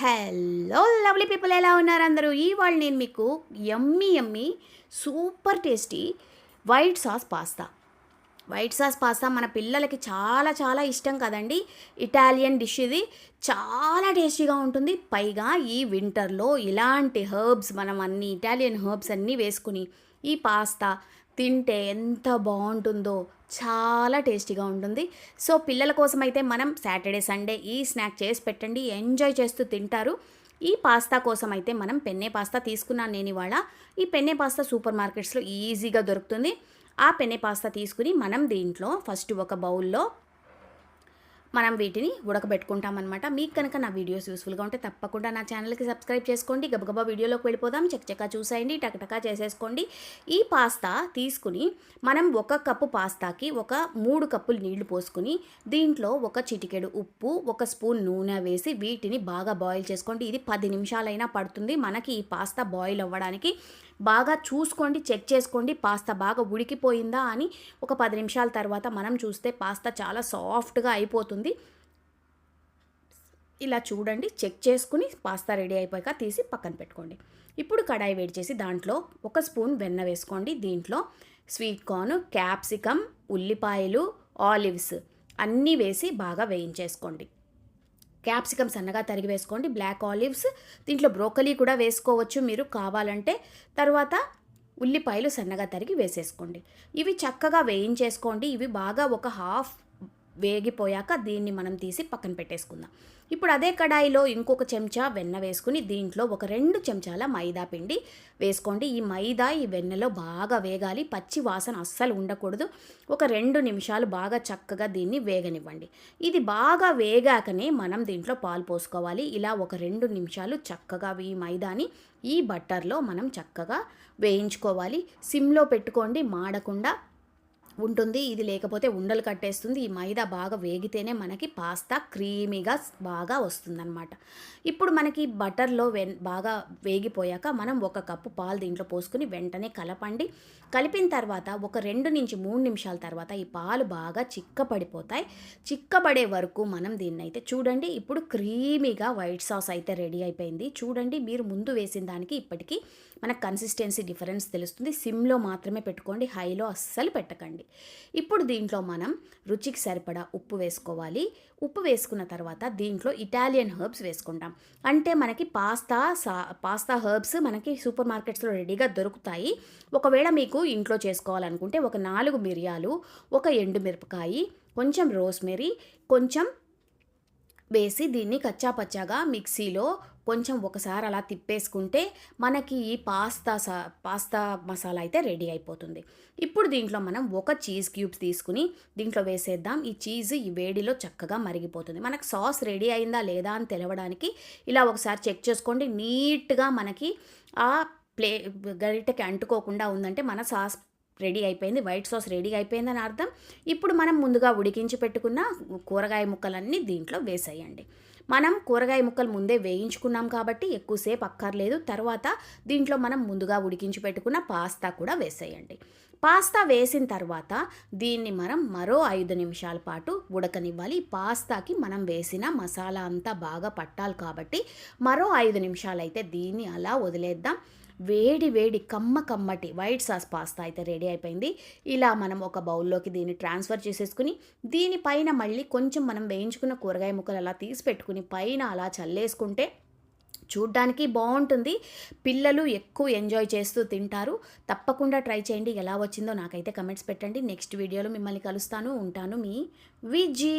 Hello lovely people, ఎలా ఉన్నారు అందరూ? ఇవాళ నేను మీకు yummy super tasty white sauce pasta మన పిల్లలకి చాలా చాలా ఇష్టం కదండి. ఇటాలియన్ డిష్ ఇది. చాలా టేస్టీగా ఉంటుంది. పైగా ఈ వింటర్లో ఇలాంటి హర్బ్స్, మనం అన్ని ఇటాలియన్ హర్బ్స్ అన్నీ వేసుకుని ఈ పాస్తా తింటే ఎంత బాగుంటుందో, చాలా టేస్టీగా ఉంటుంది. సో పిల్లల కోసం అయితే మనం సాటర్డే సండే ఈ స్నాక్ చేసి పెట్టండి, ఎంజాయ్ చేస్తూ తింటారు. ఈ పాస్తా కోసం అయితే మనం పెన్నే పాస్తా తీసుకున్నాను నేను ఇవాళ. ఈ పెన్నే పాస్తా సూపర్ మార్కెట్స్లో ఈజీగా దొరుకుతుంది. ఆ పెన్నే పాస్తా తీసుకుని మనం దీంట్లో ఫస్ట్ ఒక బౌల్లో మనం వీటిని ఉడకబెట్టుకుంటామన్నమాట. మీకు కనుక నా వీడియోస్ యూస్ఫుల్గా ఉంటే తప్పకుండా నా ఛానల్కి సబ్స్క్రైబ్ చేసుకోండి. గబగబా వీడియోలోకి వెళ్ళిపోదాం. చక్కచక్క చూసేయండి, టకటకా చేసేసుకోండి. ఈ పాస్తా తీసుకుని మనం 1 కప్పు పాస్తాకి 3 కప్పులు నీళ్లు పోసుకుని దీంట్లో ఒక చిటికెడు ఉప్పు, 1 స్పూన్ నూనె వేసి వీటిని బాగా బాయిల్ చేసుకోండి. ఇది 10 నిమిషాలైనా పడుతుంది మనకి ఈ పాస్తా బాయిల్ అవ్వడానికి. బాగా చూసుకోండి, చెక్ చేసుకోండి పాస్తా బాగా ఉడికిపోయిందా అని. ఒక 10 నిమిషాల తర్వాత మనం చూస్తే పాస్తా చాలా సాఫ్ట్గా అయిపోతుంది. ఇలా చూడండి, చెక్ చేసుకుని పాస్తా రెడీ అయిపోయాక తీసి పక్కన పెట్టుకోండి. ఇప్పుడు కడాయి వేడి చేసి దాంట్లో 1 స్పూన్ వెన్న వేసుకోండి. దీంట్లో స్వీట్ కార్న్, క్యాప్సికమ్, ఉల్లిపాయలు, ఆలివ్స్ అన్నీ వేసి బాగా వేయించేసుకోండి. క్యాప్సికమ్ సన్నగా తరిగి వేసుకోండి. బ్లాక్ ఆలివ్స్, దీంట్లో బ్రోకలీ కూడా వేసుకోవచ్చు మీరు కావాలంటే. తర్వాత ఉల్లిపాయలు సన్నగా తరిగి వేసేసుకోండి. ఇవి చక్కగా వేయించేసుకోండి. ఇవి బాగా ఒక హాఫ్ వేగిపోయాక దీన్ని మనం తీసి పక్కన పెట్టేసుకుందాం. ఇప్పుడు అదే కడాయిలో ఇంకొక చెంచా వెన్న వేసుకుని దీంట్లో ఒక 2 చెంచాల మైదా పిండి వేసుకోండి. ఈ మైదా ఈ వెన్నలో బాగా వేగాలి, పచ్చి వాసన అస్సలు ఉండకూడదు. ఒక 2 నిమిషాలు బాగా చక్కగా దీన్ని వేగనివ్వండి. ఇది బాగా వేగాకనే మనం దీంట్లో పాలు పోసుకోవాలి. ఇలా ఒక 2 నిమిషాలు చక్కగా ఈ మైదాని ఈ బట్టర్లో మనం చక్కగా వేయించుకోవాలి. సిమ్లో పెట్టుకోండి, మాడకుండా ఉంటుంది. ఇది లేకపోతే ఉండలు కట్టేస్తుంది. ఈ మైదా బాగా వేగితేనే మనకి పాస్తా క్రీమీగా బాగా వస్తుందన్నమాట. ఇప్పుడు మనకి బటర్లో బాగా వేగిపోయాక మనం 1 కప్పు పాలు దీంట్లో పోసుకుని వెంటనే కలపండి. కలిపిన తర్వాత ఒక 2 నుంచి 3 నిమిషాల తర్వాత ఈ పాలు బాగా చిక్కపడిపోతాయి. చిక్కబడే వరకు మనం దీన్ని అయితే చూడండి. ఇప్పుడు క్రీమీగా వైట్ సాస్ అయితే రెడీ అయిపోయింది. చూడండి, మీరు ముందు వేసిన దానికి ఇప్పటికీ మనకు కన్సిస్టెన్సీ డిఫరెన్స్ తెలుస్తుంది. సిమ్లో మాత్రమే పెట్టుకోండి, హైలో అస్సలు పెట్టకండి. ఇప్పుడు దీంట్లో మనం రుచికి సరిపడా ఉప్పు వేసుకోవాలి. ఉప్పు వేసుకున్న తర్వాత దీంట్లో ఇటాలియన్ హర్బ్స్ వేసుకుంటాం. అంటే మనకి పాస్తా హర్బ్స్ మనకి సూపర్ మార్కెట్స్లో రెడీగా దొరుకుతాయి. ఒకవేళ మీకు ఇంట్లో చేసుకోవాలనుకుంటే ఒక 4 మిరియాలు, 1 ఎండుమిరపకాయ, కొంచెం రోస్మెరీ, కొంచెం వేసి దీన్ని కచ్చాపచ్చాగా మిక్సీలో కొంచెం ఒకసారి అలా తిప్పేసుకుంటే మనకి ఈ పాస్తా మసాలా అయితే రెడీ అయిపోతుంది. ఇప్పుడు దీంట్లో మనం 1 చీజ్ క్యూబ్స్ తీసుకుని దీంట్లో వేసేద్దాం. ఈ చీజ్ ఈ వేడిలో చక్కగా మరిగిపోతుంది. మనకు సాస్ రెడీ అయిందా లేదా అని తెలవడానికి ఇలా ఒకసారి చెక్ చేసుకోండి. నీట్గా మనకి ఆ గరిటెకి అంటుకోకుండా ఉందంటే మన సాస్ రెడీ అయిపోయింది, వైట్ సాస్ రెడీ అయిపోయిందని అర్థం. ఇప్పుడు మనం ముందుగా ఉడికించి పెట్టుకున్న కూరగాయ ముక్కలన్నీ దీంట్లో వేసేయండి. మనం కూరగాయ ముక్కలు ముందే వేయించుకున్నాం కాబట్టి ఎక్కువసేపు అక్కర్లేదు. తర్వాత దీంట్లో మనం ముందుగా ఉడికించి పెట్టుకున్న పాస్తా కూడా వేసేయండి. పాస్తా వేసిన తర్వాత దీన్ని మనం మరో 5 నిమిషాల పాటు ఉడకనివ్వాలి. పాస్తాకి మనం వేసిన మసాలా అంతా బాగా పట్టాలి కాబట్టి మరో 5 నిమిషాలు అయితే దీన్ని అలా వదిలేద్దాం. వేడి వేడి కమ్మటి వైట్ సాస్ పాస్తా అయితే రెడీ అయిపోయింది. ఇలా మనం ఒక బౌల్లోకి దీన్ని ట్రాన్స్ఫర్ చేసేసుకుని దీనిపైన మళ్ళీ కొంచెం మనం వేయించుకున్న కూరగాయ ముక్కలు అలా తీసి పెట్టుకుని పైన అలా చల్లేసుకుంటే చూడ్డానికి బాగుంటుంది. పిల్లలు ఎక్కువ ఎంజాయ్ చేస్తూ తింటారు. తప్పకుండా ట్రై చేయండి. ఎలా వచ్చిందో నాకైతే కమెంట్స్ పెట్టండి. నెక్స్ట్ వీడియోలో మిమ్మల్ని కలుస్తాను. ఉంటాను, మీ విజీ.